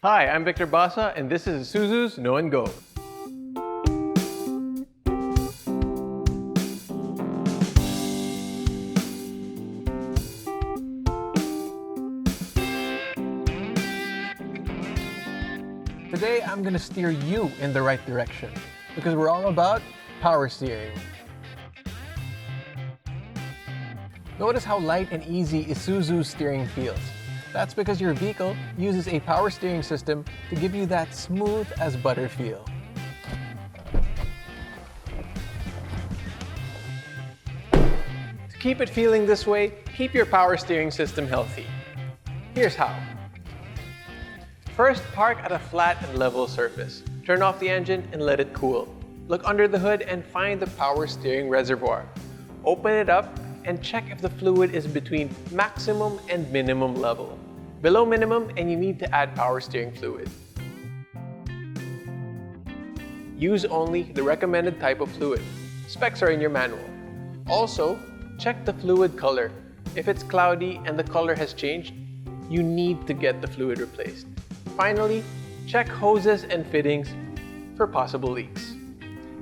Hi, I'm Victor Basa, and this is Isuzu's Know and Go. Today, I'm going to steer you in the right direction because we're all about power steering. Notice how light and easy Isuzu's steering feels. That's because your vehicle uses a power steering system to give you that smooth as butter feel. To keep it feeling this way, keep your power steering system healthy. Here's how. First, park at a flat and level surface. Turn off the engine and let it cool. Look under the hood and find the power steering reservoir. Open it up and check if the fluid is between maximum and minimum level. Below minimum and you need to add power steering fluid. Use only the recommended type of fluid. Specs are in your manual. Also, check the fluid color. If it's cloudy and the color has changed, you need to get the fluid replaced. Finally, check hoses and fittings for possible leaks.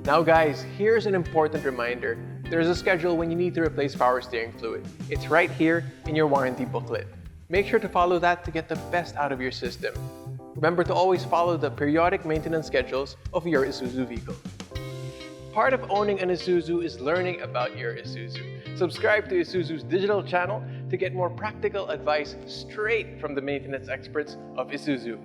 Now guys, here's an important reminder. There's a schedule when you need to replace power steering fluid. It's right here in your warranty booklet. Make sure to follow that to get the best out of your system. Remember to always follow the periodic maintenance schedules of your Isuzu vehicle. Part of owning an Isuzu is learning about your Isuzu. Subscribe to Isuzu's digital channel to get more practical advice straight from the maintenance experts of Isuzu.